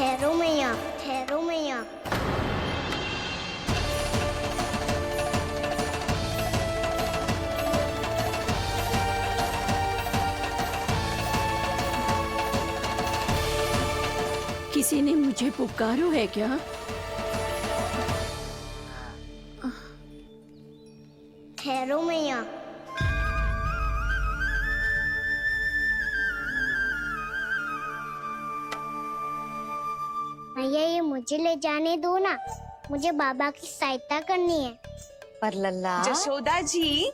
ठहरो मैया, ठहरो मैया। किसी ने मुझे पुकारो है क्या? ठहरो मैया। भैया ये मुझे ले जाने दो ना, मुझे बाबा की सहायता करनी है। पर लल्ला जशोदा जी,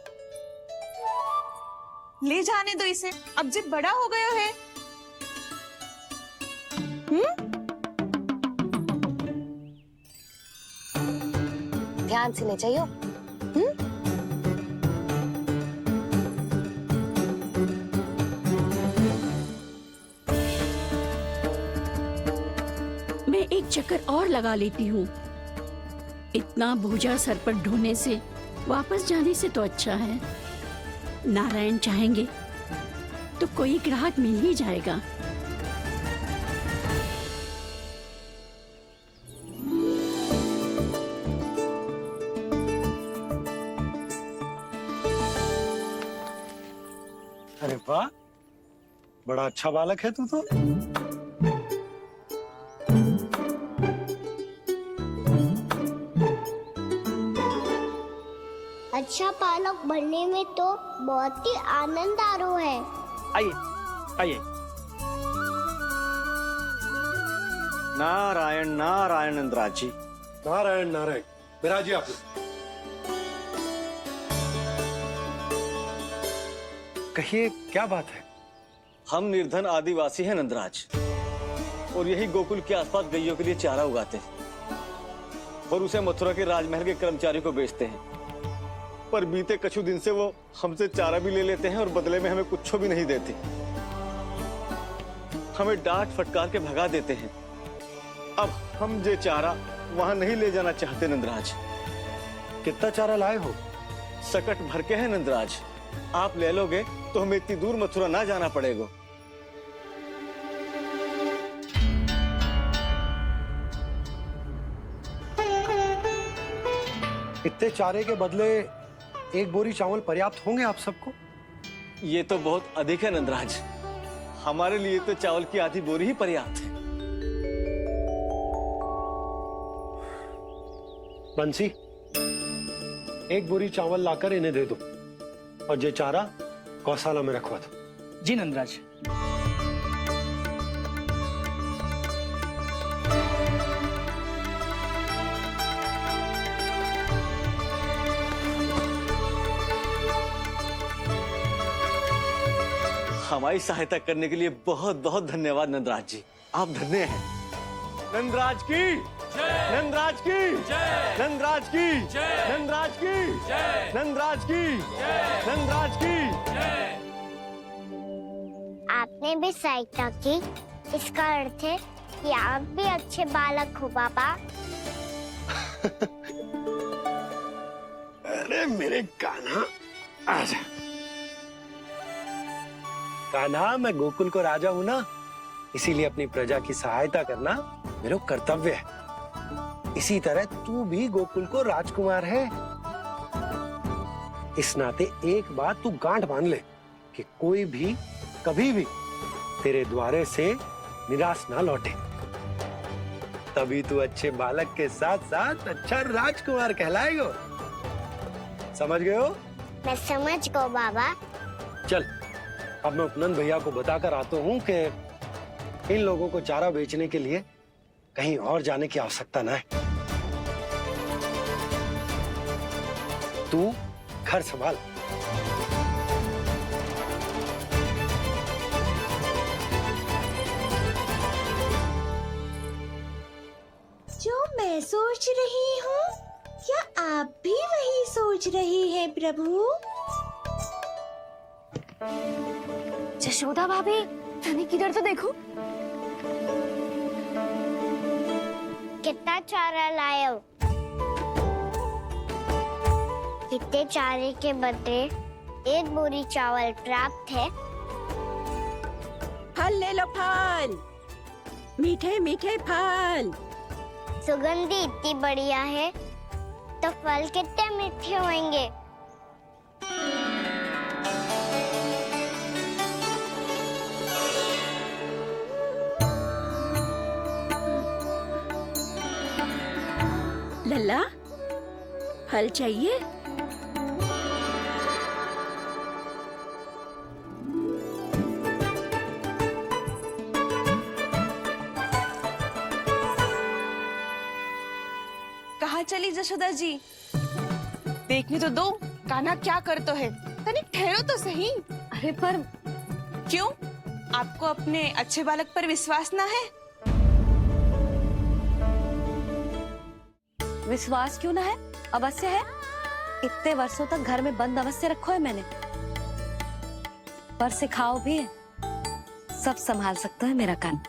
ले जाने दो इसे, अब जिद बड़ा हो गया है। ध्यान से ले जाइयो। मैं एक चक्कर और लगा लेती हूँ। इतना बोझा सर पर ढोने से वापस जाने से तो अच्छा है। नारायण चाहेंगे तो कोई ग्राहक मिल ही जाएगा। अरे वाह, बड़ा अच्छा बालक है तू तो। अच्छा पालक बनने में तो बहुत ही आनंद आ रहा है। आइए आइए। नारायण नारायण नंदराज जी। नारायण नारायण। विराजिए आप। कहिए क्या बात है? हम निर्धन आदिवासी हैं नंदराज, और यही गोकुल के आसपास गैयों के लिए चारा उगाते हैं और उसे मथुरा के राजमहल के कर्मचारी को बेचते हैं। पर बीते कुछ दिन से वो हमसे चारा भी ले लेते हैं और बदले में हमें कुछ भी नहीं देते। हमें डांट फटकार के भगा देते हैं। अब हम ये चारा वहां नहीं ले जाना चाहते नंदराज। कितना चारा लाए हो? सकट भर के है नंदराज। आप ले लोगे तो हमें इतनी दूर मथुरा ना जाना पड़ेगा। इतने चारे के बदले एक बोरी चावल पर्याप्त होंगे आप सबको? ये तो बहुत अधिक है नंदराज। हमारे लिए तो चावल की आधी बोरी ही पर्याप्त है। बंसी, एक बोरी चावल लाकर इन्हें दे दो और ये चारा गौशाला में रखवा दो। जी नंदराज। हमारी सहायता करने के लिए बहुत बहुत धन्यवाद नंदराज जी। आप धन्य हैं। नंदराज की नंदराज की नंदराज की नंदराज की नंदराज की नंदराज की। आपने भी सहायता की, इसका अर्थ है कि आप भी अच्छे बालक हो बाबा। अरे मेरे कान्हा, आजा। कान्हा, मैं गोकुल को राजा हूं ना, इसीलिए अपनी प्रजा की सहायता करना मेरा कर्तव्य है। इसी तरह तू भी गोकुल को राजकुमार है। इस नाते एक बात तू गांठ बांध ले कि कोई भी कभी भी तेरे द्वारे से निराश ना लौटे। तभी तू अच्छे बालक के साथ साथ अच्छा राजकुमार कहलाएगा। समझ गए हो? मैं समझ गई बाबा। चल, अब मैं उपनंद भैया को बताकर आता हूँ कि इन लोगों को चारा बेचने के लिए कहीं और जाने की आवश्यकता न है। तू घर संभाल। जो मैं सोच रही हूँ, क्या आप भी वही सोच रही हैं प्रभु? जशोदा भाभी, तनिक इधर तो देखो। कितना चारा लाए हो? कितने चारे के बदले एक बोरी चावल प्राप्त है। फल ले लो, फल। मीठे मीठे फल। सुगंधी इतनी बढ़िया है तो फल कितने मीठे होंगे। लल्ला, फल चाहिए? कहाँ चली जशोदा जी? देखने तो दो कान्हा क्या करतो है। तनिक ठहरो तो सही। अरे पर क्यों? आपको अपने अच्छे बालक पर विश्वास ना है? विश्वास क्यों ना है? अवश्य है। इतने वर्षों तक घर में बंद अवश्य रखो है मैंने, पर सिखाओ भी है। सब संभाल सकता है मेरा कान।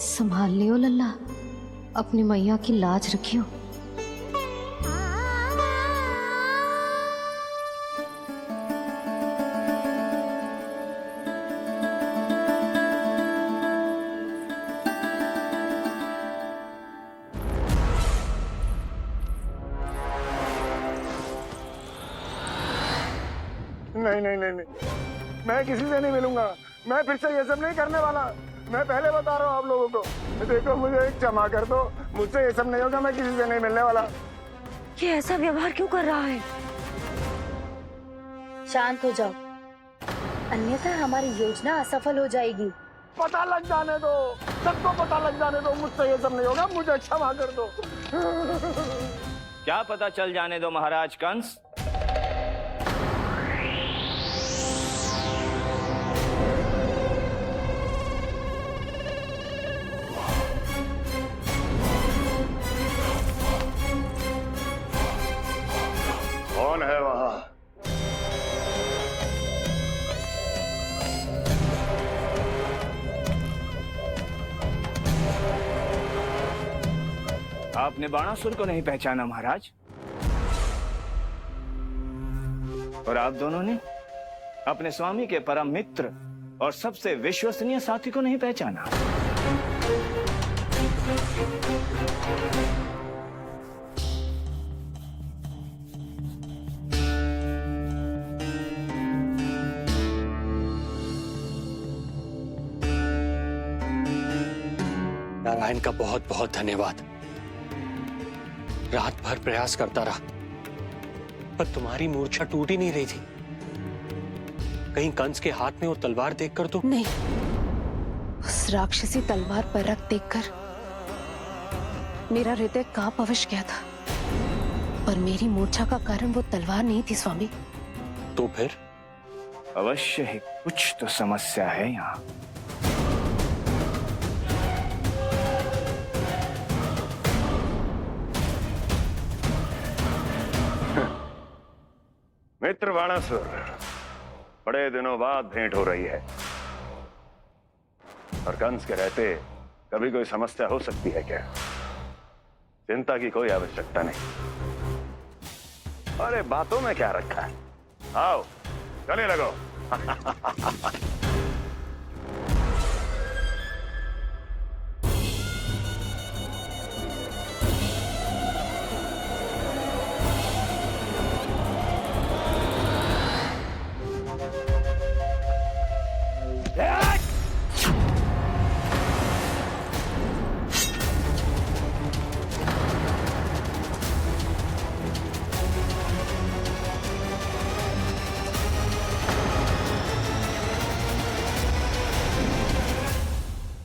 संभाल लियो लल्ला, अपनी मैया की लाज रखियो। नहीं नहीं नहीं नहीं, मैं किसी से नहीं मिलूंगा। मैं फिर से ये सब नहीं करने वाला। मैं पहले बता रहा हूँ आप लोगों को। देखो, मुझे एक क्षमा कर दो, मुझसे ये सब नहीं होगा। मैं किसी से नहीं मिलने वाला। ये ऐसा व्यवहार क्यों कर रहा है? शांत हो जाओ, अन्यथा हमारी योजना असफल हो जाएगी। पता लग जाने दो, सबको पता लग जाने दो। मुझसे ये सब नहीं होगा, मुझे क्षमा कर दो। क्या पता चल जाने दो महाराज कंस? कौन है वहां? आपने बाणासुर को नहीं पहचाना महाराज, और आप दोनों ने अपने स्वामी के परम मित्र और सबसे विश्वसनीय साथी को नहीं पहचाना। नारायण का बहुत बहुत धन्यवाद। रात भर प्रयास करता रहा, पर तुम्हारी मूर्छा टूट ही नहीं रही थी। कहीं कंस के हाथ में वो तलवार देखकर तो नहीं, उस राक्षसी तलवार पर रख देखकर मेरा हृदय कांप अवश्य गया था, पर मेरी मूर्छा का कारण वो तलवार नहीं थी स्वामी। तो फिर? अवश्य ही कुछ तो समस्या है यहाँ। मित्र बाणासुर, बड़े दिनों बाद भेंट हो रही है, और कंस के रहते कभी कोई समस्या हो सकती है क्या? चिंता की कोई आवश्यकता नहीं। अरे बातों में क्या रखा है? आओ गले लगो।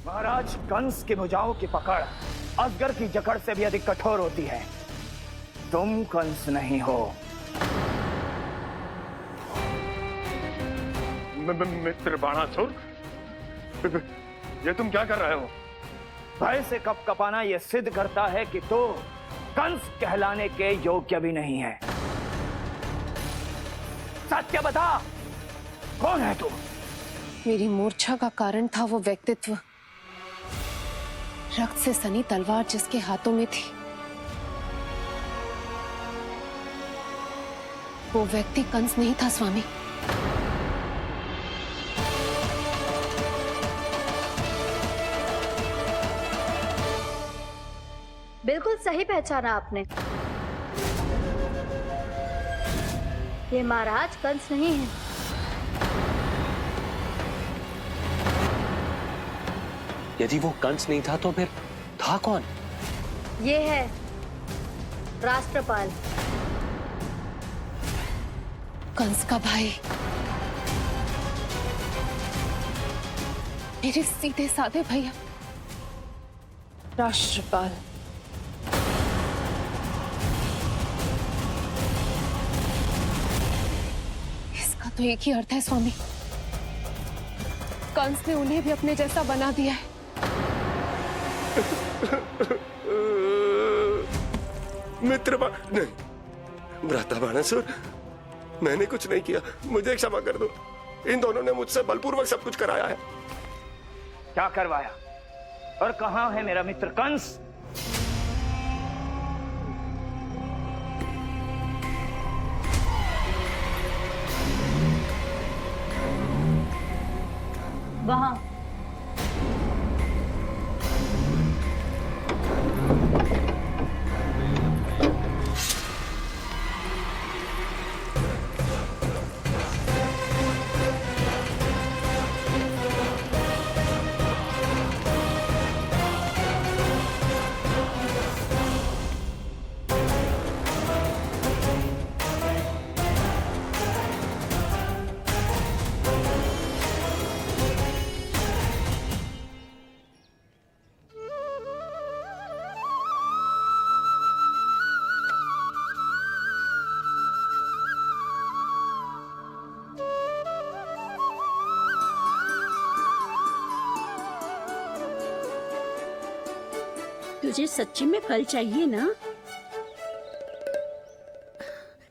महाराज, कंस की भुजाओं की पकड़ अजगर की जकड़ से भी अधिक कठोर होती है। तुम कंस नहीं हो। मित्र बाणासुर, ये तुम क्या कर रहे हो? भय से कपकपाना यह सिद्ध करता है कि तो कंस कहलाने के योग्य भी नहीं है। सत्य बता, कौन है तू? मेरी मूर्छा का कारण था वो व्यक्तित्व, रक्त से सनी तलवार जिसके हाथों में थी। वो व्यक्ति कंस नहीं था स्वामी। बिल्कुल सही पहचाना आपने। ये महाराज कंस नहीं है। यदि वो कंस नहीं था तो फिर था कौन? ये है राष्ट्रपाल। कंस का भाई, मेरे सीधे साधे भैया राष्ट्रपाल। इसका तो एक ही अर्थ है स्वामी, कंस ने उन्हें भी अपने जैसा बना दिया है। मित्र नहीं, भ्राता बाणासुर, मैंने कुछ नहीं किया, मुझे क्षमा कर दो। इन दोनों ने मुझसे बलपूर्वक सब कुछ कराया है। क्या करवाया और कहां है मेरा मित्र कंस? वहां। तुझे सच्ची में फल चाहिए ना?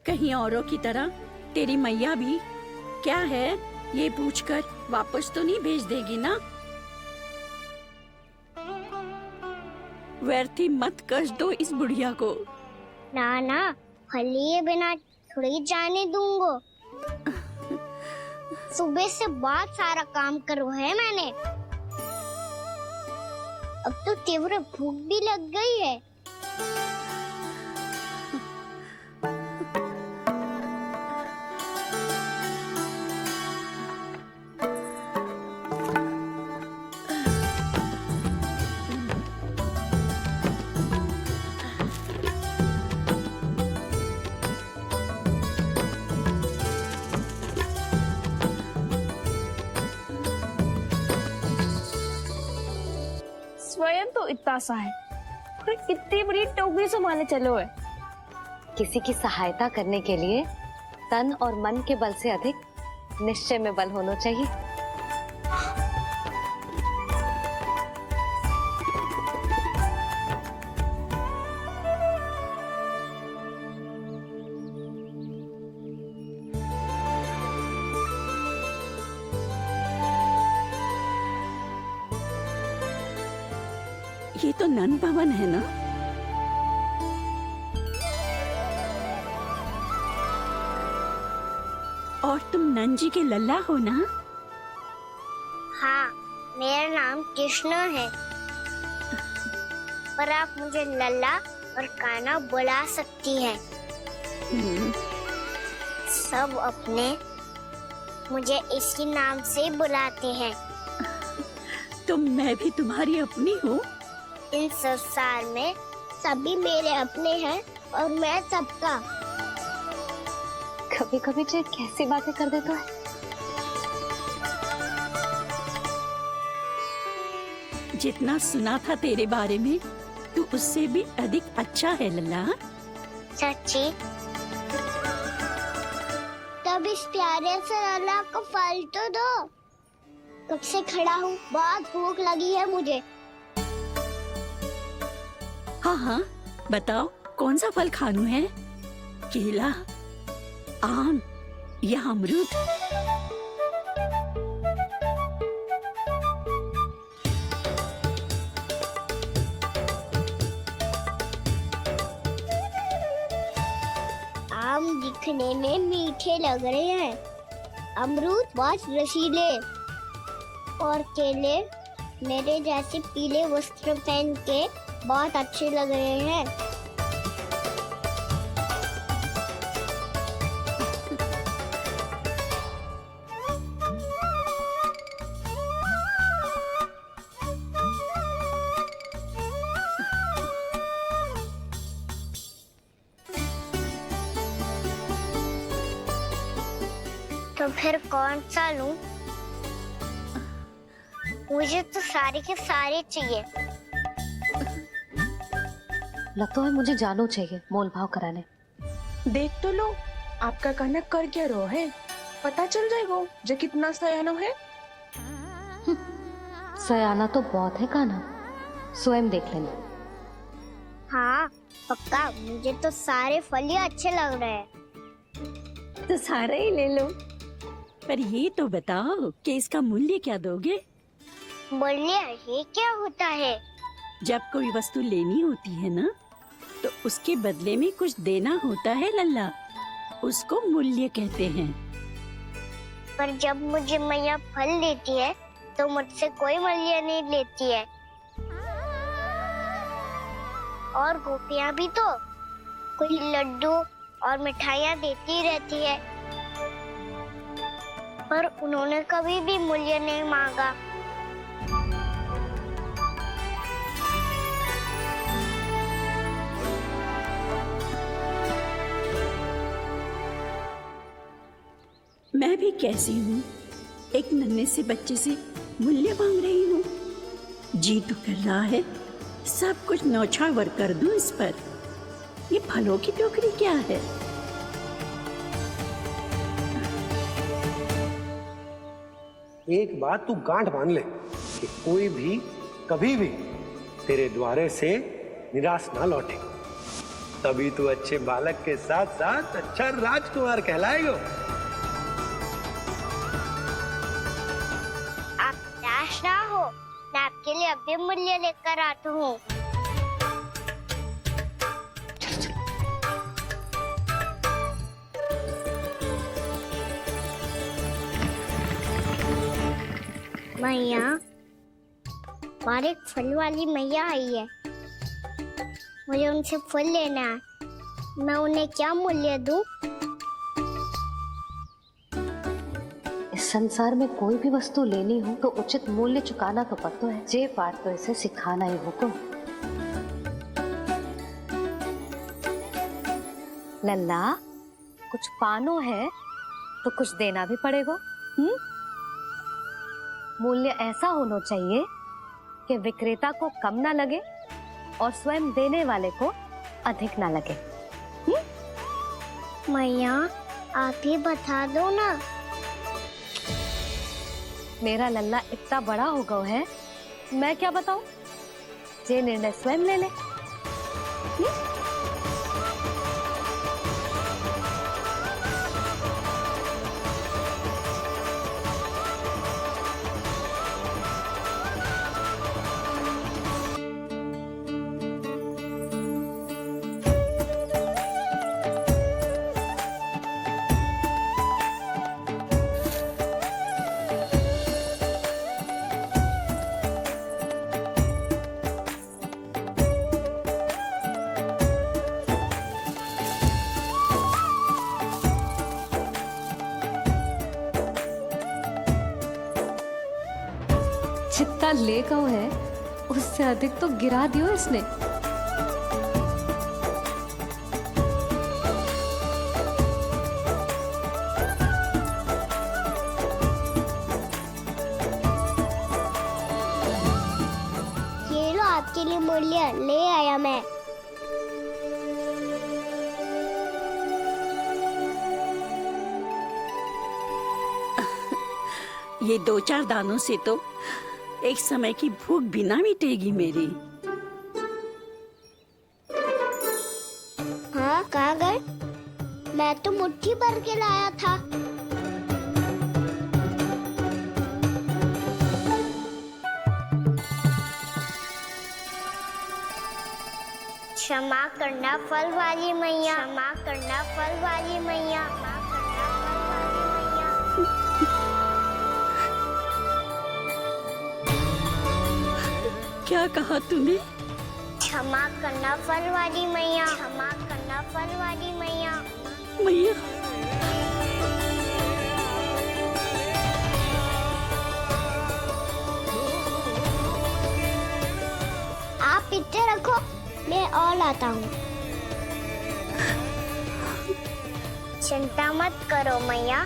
कहीं औरों की तरह तेरी मैया भी क्या है ये पूछकर वापस तो नहीं भेज देगी ना? व्यर्थ ही मत कष्ट दो इस बुढ़िया को। ना ना, फल लिए बिना थोड़ी जाने दूंगो। सुबह से बहुत सारा काम करो है मैंने। अब तो तीव्र भूख भी लग गई है। स्वयं तो इतना सा है, फिर इतनी बड़ी टोकरी संभाले चलो है। किसी की सहायता करने के लिए तन और मन के बल से अधिक निश्चय में बल होना चाहिए। ये तो नन भवन है ना? और तुम नन जी के लल्ला हो ना? हाँ, मेरा नाम कृष्ण है, पर आप मुझे लल्ला और कान्हा बुला सकती हैं। सब अपने मुझे इसी नाम से बुलाते हैं। तो मैं भी तुम्हारी अपनी हूँ। इस संसार में सभी मेरे अपने हैं और मैं सबका। कभी कभी जो कैसी बातें कर देता है। जितना सुना था तेरे बारे में, तू उससे भी अधिक अच्छा है लल्ला। सच्ची? तब इस प्यारे से लल्ला को फल तो दो। कब से खड़ा हूँ, बहुत भूख लगी है मुझे। हाँ हाँ, बताओ कौन सा फल खानू है? केला, आम या अमरूद? आम दिखने में मीठे लग रहे हैं, अमरूद बहुत रसीले और केले मेरे जैसे पीले वस्त्र पहन के बहुत अच्छे लग रहे हैं। तो फिर कौन सा लूं? मुझे तो सारे के सारे चाहिए। लगता है मुझे जानू चाहिए मोल भाव कराने। देख तो लो, आपका कनक कर क्या रो है, पता चल जाएगा जो कितना सयानो है। सयाना तो बहुत है कान्हा, स्वयं देख लेना। हाँ पक्का, मुझे तो सारे फल ही अच्छे लग रहे हैं। तो सारा ही ले लो। पर ये तो बताओ कि इसका मूल्य क्या दोगे? मूल्य ये क्या होता है? जब कोई वस्तु लेनी होती है ना, तो उसके बदले में कुछ देना होता है लल्ला, उसको मूल्य कहते हैं। पर जब मुझे मैया फल देती है तो मुझसे कोई मूल्य नहीं लेती है। और गोपियां भी तो कोई लड्डू और मिठाइयाँ देती रहती है, पर उन्होंने कभी भी मूल्य नहीं मांगा। मैं भी कैसी हूँ, एक नन्हे से बच्चे से मूल्य मांग रही हूँ। जी तो कर रहा है सब कुछ न्यौछावर कर दूं इस पर। ये फलों की टोकरी क्या है? एक बात तू गांठ बांध ले कि कोई भी कभी भी तेरे द्वारे से निराश ना लौटे, तभी तू अच्छे बालक के साथ साथ अच्छा राजकुमार कहलाएगा। आप निराश ना हो, मैं आपके लिए अभी मूल्य लेकर आता हूँ। मैया, हमारे एक फल वाली मैया आई है, मुझे उनसे फल लेना है। मैं उन्हें क्या मूल्य दूं? इस संसार में कोई भी वस्तु लेनी हो तो उचित मूल्य चुकाना तो पड़ता है। जे बात तो इसे सिखाना ही होगा। लल्ला, कुछ पानो है तो कुछ देना भी पड़ेगा। मूल्य ऐसा होना चाहिए कि विक्रेता को कम ना लगे और स्वयं देने वाले को अधिक ना लगे। मैया, आप ही बता दो ना। मेरा लल्ला इतना बड़ा हो गया है, मैं क्या बताऊं? जे निर्णय स्वयं ले ले। जितना ले गया है उससे अधिक तो गिरा दियो इसने। ये लो, आपके लिए मूल्य ले आया मैं। ये 2-4 दानों से तो एक समय की भूख भी ना मिटेगी मेरी। हाँ, कहाँ गए? मैं तो मुट्ठी भर के लाया था। क्षमा करना फल वाली मैया, क्षमा करना फल वाली मैया, क्षमा करना फल वाली मैया। क्या कहा तूने? क्षमा करना फल वाली मैया, क्षमा करना फल वाली मैया। मैया आप इतने रखो, मैं और लाता हूँ। चिंता मत करो मैया,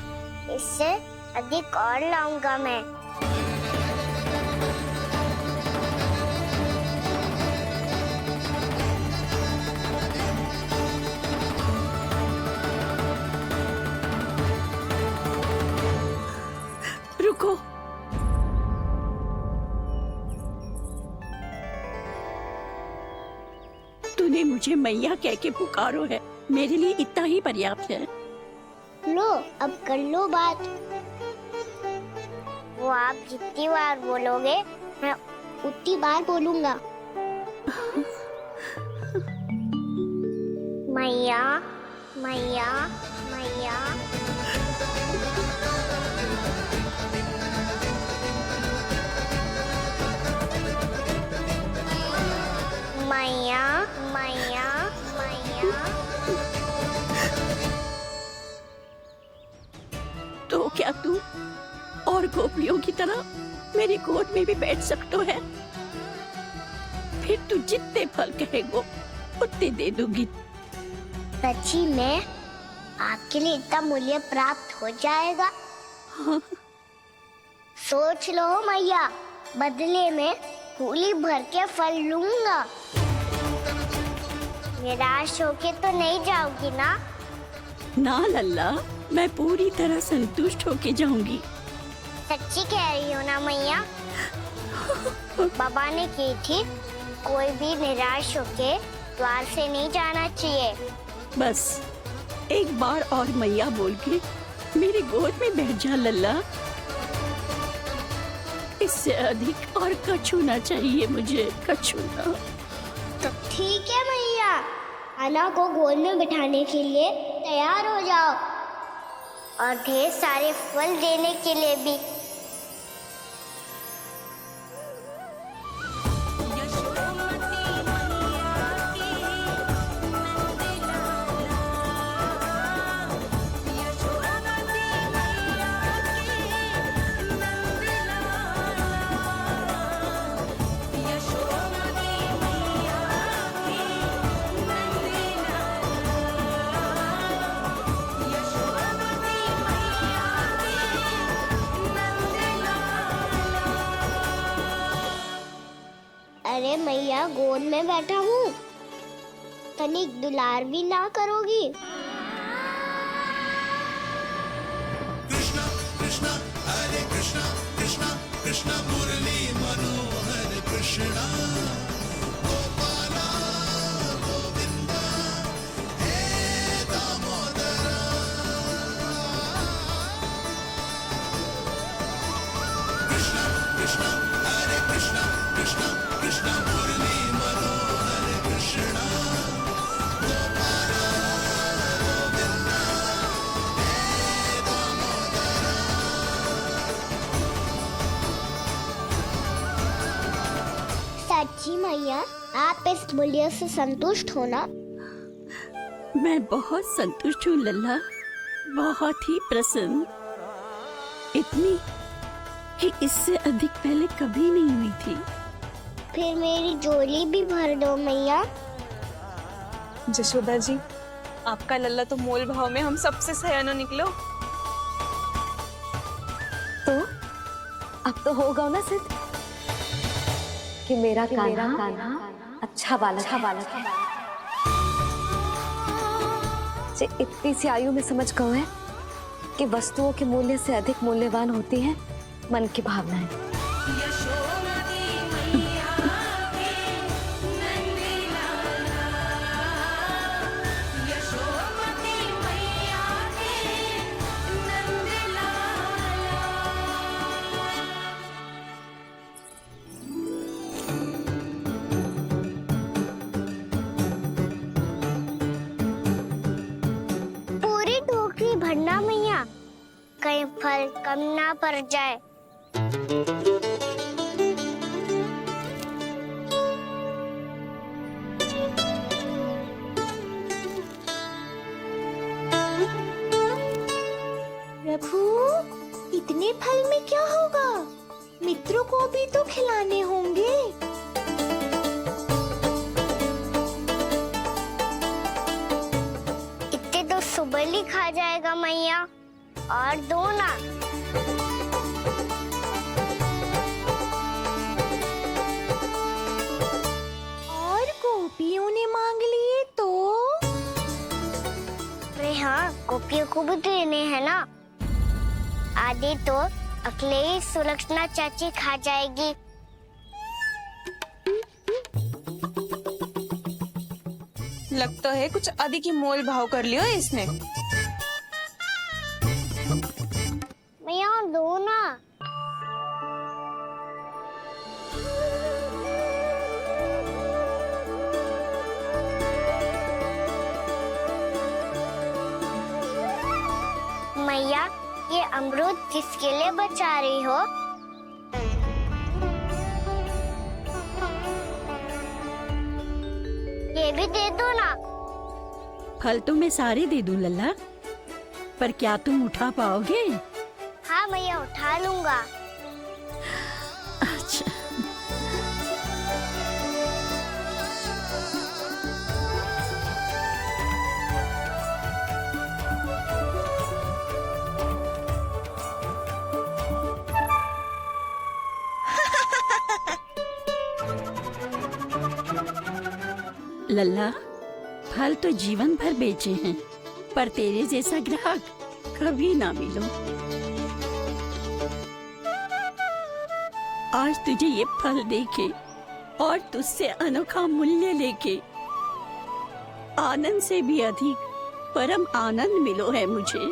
इससे अधिक और लाऊंगा मैं। रुको, तूने मुझे मैया कह के पुकारो है, मेरे लिए इतना ही पर्याप्त है। लो अब कर लो बात। वो आप जितनी बार बोलोगे मैं उतनी बार बोलूंगा। मैया मैया मैया। मैया मैया मैया। तो क्या तू और गोपियों की तरह मेरी गोद में भी बैठ सकते है? फिर तू जितने फल कहेगो उतने दे दूंगी। सच्ची में आपके लिए इतना मूल्य प्राप्त हो जाएगा? हाँ। सोच लो मैया, बदले में फूली भर के फल लूंगा। निराश होके तो नहीं जाओगी ना? ना लल्ला, मैं पूरी तरह संतुष्ट होके जाऊंगी। सच्ची कह रही हो ना मैया? बाबा ने की थी, कोई भी निराश होके द्वार से नहीं जाना चाहिए। बस एक बार और मैया बोल के मेरी गोद में बैठ जा लल्ला। इससे अधिक और कछु ना चाहिए मुझे, कछु ना। तो ठीक है मैया, अन्ना को गोद में बिठाने के लिए तैयार हो जाओ और ढेर सारे फल देने के लिए भी। अरे मैया, गोद में बैठा हूँ, तनिक दुलार भी ना करोगी? कृष्णा कृष्णा हरे कृष्णा कृष्णा कृष्णा मुरली मनोहर कृष्णा गोपाला गोविंदा हे दामोदरा। कृष्णा कृष्णा हरे कृष्णा कृष्णा कृष्णा मुरली मनोहर कृष्णा गोपाला गोविंदा हे दामोदरा। सच्ची मैया, आप इस मूल्य से संतुष्ट हो ना? मैं बहुत संतुष्ट हूँ लल्ला, बहुत ही प्रसन्न। इतनी कि इससे अधिक पहले कभी नहीं हुई थी। फिर मेरी झोली भी भर दो मैया। जशोदा जी, आपका लल्ला तो मोल भाव में हम सबसे सयानो निकलो। तो अब तो होगा ना सिद्ध कि मेरा कान्हा अच्छा बालक है। जे इतनी सी आयु में समझ गए है कि वस्तुओं के मूल्य से अधिक मूल्यवान होती है मन की भावनाएं। पूरी टोकरी भरना मैया, कहीं फल कम ना पड़ जाए। प्रभु, इतने फल में क्या होगा? मित्रों को भी तो खिलाने होंगे। इतने तो सुबह ही खा जाएगा मैया, और दो ना। और गोपियों ने मांग लिए तो? अरे हाँ, गोपियों को भी देने हैं ना। आधे तो अकेले ही सुलक्षणा चाची खा जाएगी। लगता है कुछ आदि की मोल भाव कर लियो इसने। मैया दो ना। मैया, ये अमरूद किसके लिए बचा रही हो? ये भी दे दो ना। फल तो मैं सारे दे दूं लल्ला, पर क्या तुम उठा पाओगे? हाँ मैया, उठा लूंगा। अच्छा। लल्ला, फल तो जीवन भर बेचे हैं, पर तेरे जैसा ग्राहक कभी ना मिलो। आज तुझे ये फल देके और तुझसे अनोखा मूल्य लेके आनंद से भी अधिक परम आनंद मिलो है मुझे।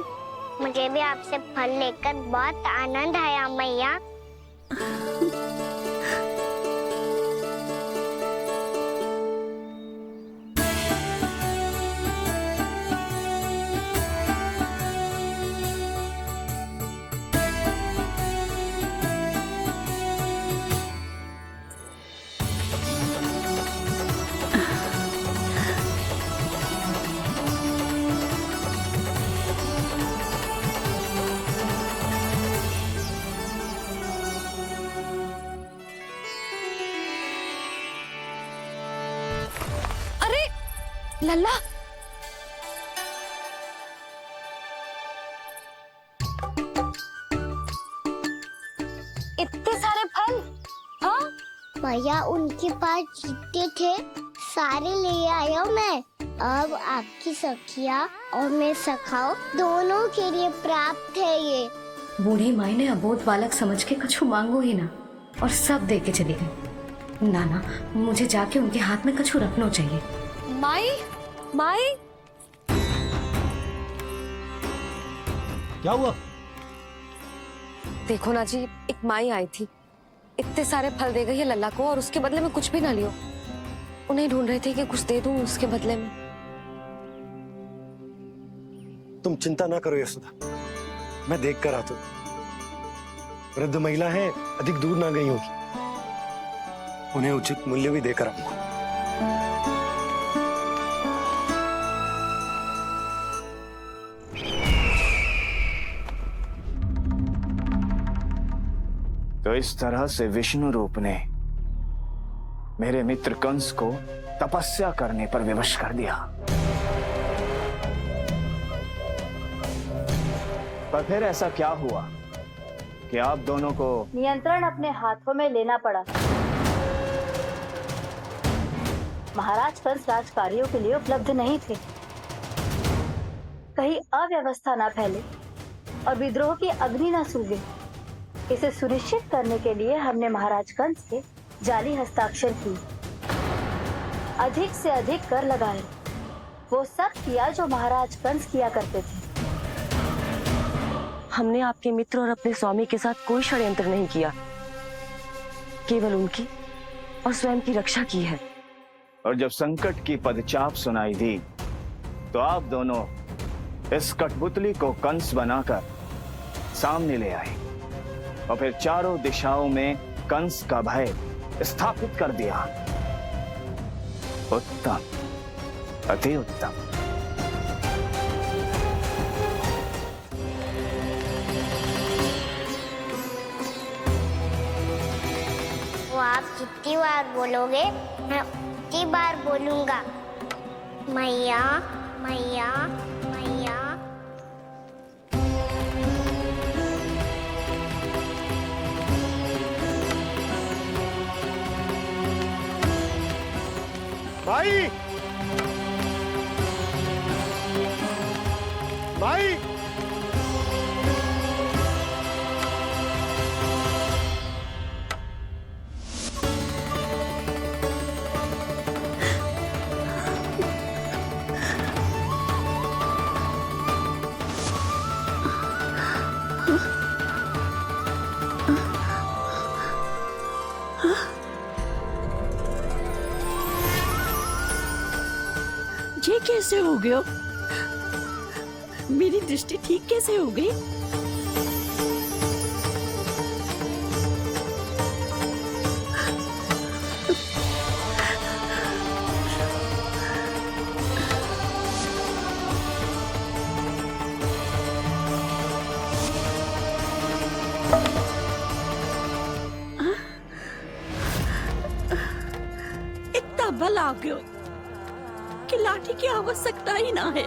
मुझे भी आपसे फल लेकर बहुत आनंद आया मैया। लल्ला, इतने सारे फल? हाँ भैया, उनके पास जितने थे सारे ले आया मैं। अब आपकी सखिया और मैं सखाओ दोनों के लिए प्राप्त है ये। बूढ़ी माई ने अबोध बालक समझ के कछु मांगो ही ना, और सब दे के चली गई। नाना, मुझे जाके उनके हाथ में कछु रखना चाहिए। माई, माई, क्या हुआ? देखो ना जी, एक माई आई थी, इतने सारे फल दे गई है लल्ला को, और उसके बदले में कुछ भी ना लियो। उन्हें ढूंढ रहे थे कि कुछ दे दूं उसके बदले में। तुम चिंता ना करो यशोदा, मैं देख कर आता हूं। वृद्ध महिला है, अधिक दूर ना गई होगी, उन्हें उचित मूल्य भी देकर आऊंगा। तो इस तरह से विष्णु रूप ने मेरे मित्र कंस को तपस्या करने पर विवश कर दिया। पर फिर ऐसा क्या हुआ कि आप दोनों को नियंत्रण अपने हाथों में लेना पड़ा। महाराज कंस राजकार्यों के लिए उपलब्ध नहीं थे। कहीं अव्यवस्था न फैले और विद्रोह की अग्नि न सूझे, इसे सुनिश्चित करने के लिए हमने महाराज कंस के जाली हस्ताक्षर किए, अधिक से अधिक कर लगाए। वो सब किया जो महाराज कंस किया करते थे। हमने आपके मित्र और अपने स्वामी के साथ कोई षड्यंत्र नहीं किया, केवल उनकी और स्वयं की रक्षा की है। और जब संकट की पदचाप सुनाई दी तो आप दोनों इस कठपुतली को कंस बनाकर सामने ले आए और फिर चारों दिशाओं में कंस का भय स्थापित कर दिया। उत्तम, अति उत्तम। आप जितनी बार बोलोगे मैं उतनी बार बोलूंगा। मैया मैया मैया। भाई भाई ये कैसे हो गया? मेरी दृष्टि ठीक कैसे हो गई? इतना बल आ गया कि लाठी की आवश्यकता ही ना है।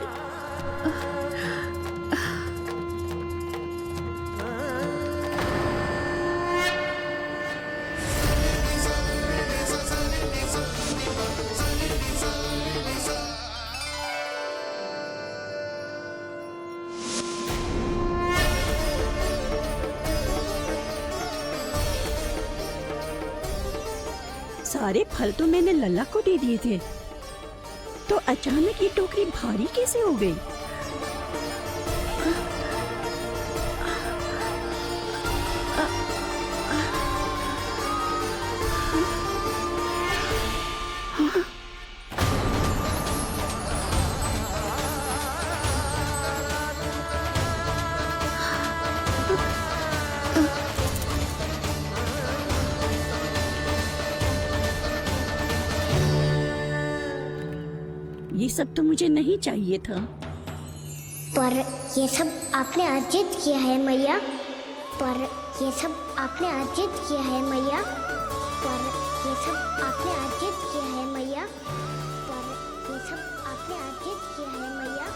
सारे फल तो मैंने लल्ला को दे दिए थे, तो अचानक ये टोकरी भारी कैसे हो गई? ये सब तो मुझे नहीं चाहिए था। पर ये सब आपने अर्जित किया है मैया। पर ये सब आपने अर्जित किया है मैया। पर ये सब आपने अर्जित किया है मैया। पर ये सब आपने अर्जित किया है मैया।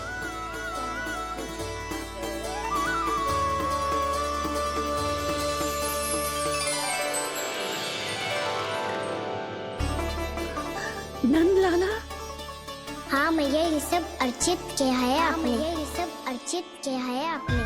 नंद लाला। हाँ मैया, ये सब अर्जित किया है आपने। ये सब अर्जित किया है आपने।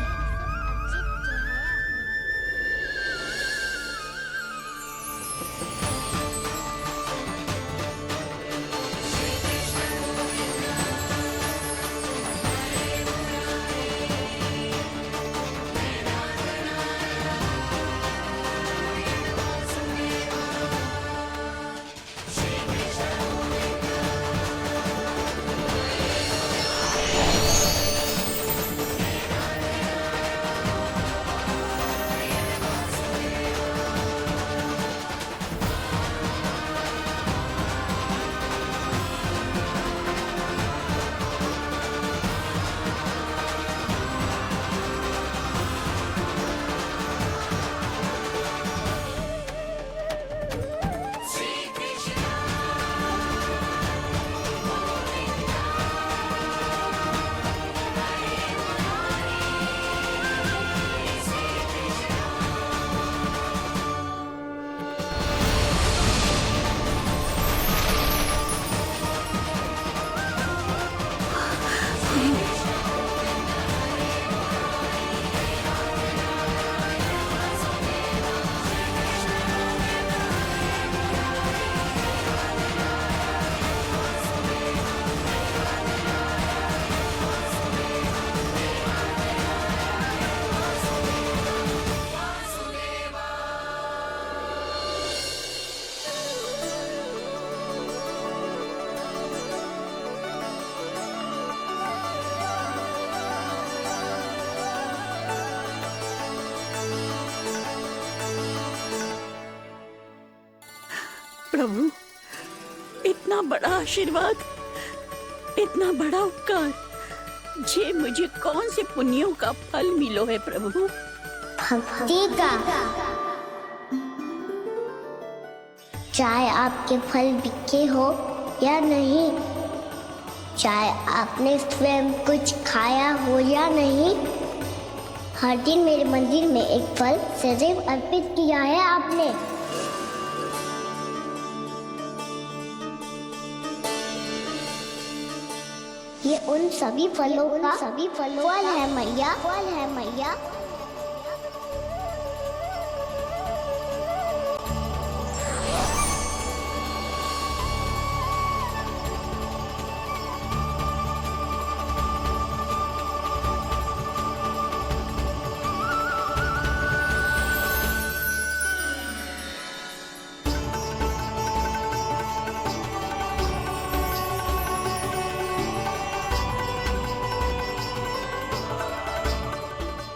प्रभु, इतना बड़ा आशीर्वाद, इतना बड़ा उपकार, जे मुझे कौन से पुण्यों का फल मिलो है प्रभु? भक्ति का। चाहे आपके फल बिके हो या नहीं, चाहे आपने स्वयं कुछ खाया हो या नहीं, हर दिन मेरे मंदिर में एक फल सदैव अर्पित किया है आपने। ये उन सभी फलों का फल है मैया, फल है मैया।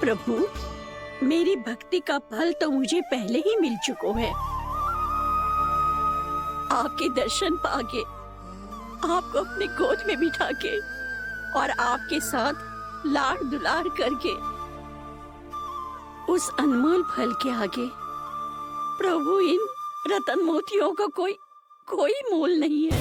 प्रभु, मेरी भक्ति का फल तो मुझे पहले ही मिल चुका है। आपके दर्शन पाके, आपको अपने गोद में बिठा के और आपके साथ लाड दुलार करके, उस अनमोल फल के आगे प्रभु इन रतन मोतियों का कोई मोल नहीं है।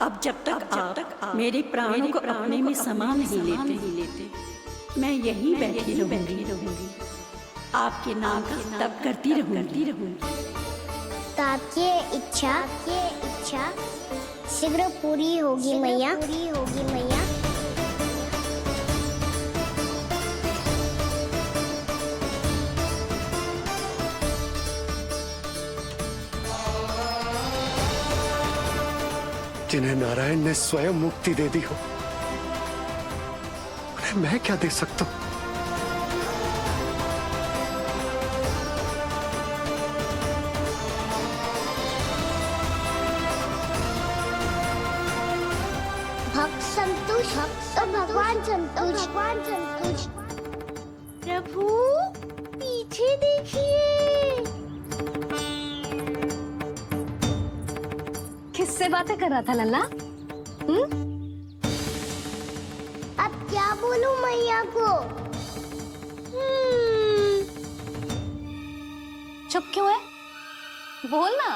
अब जब तक आप मेरे प्राणों को अपने में समा नहीं लेते, मैं यहीं बैठी रहूंगी, आपके नाम का तप करती रहूंगी। तो आपकी इच्छा शीघ्र पूरी होगी मैया। जिन्हें नारायण ने स्वयं मुक्ति दे दी हो, उन्हें मैं क्या दे सकता हूं? भक्त संतुष्ट तो भगवान संतुष्ट। प्रभु पीछे देखिए। किससे बातें कर रहा था लल्ला? अब क्या बोलूं मैया को? चुप क्यों है? बोल ना।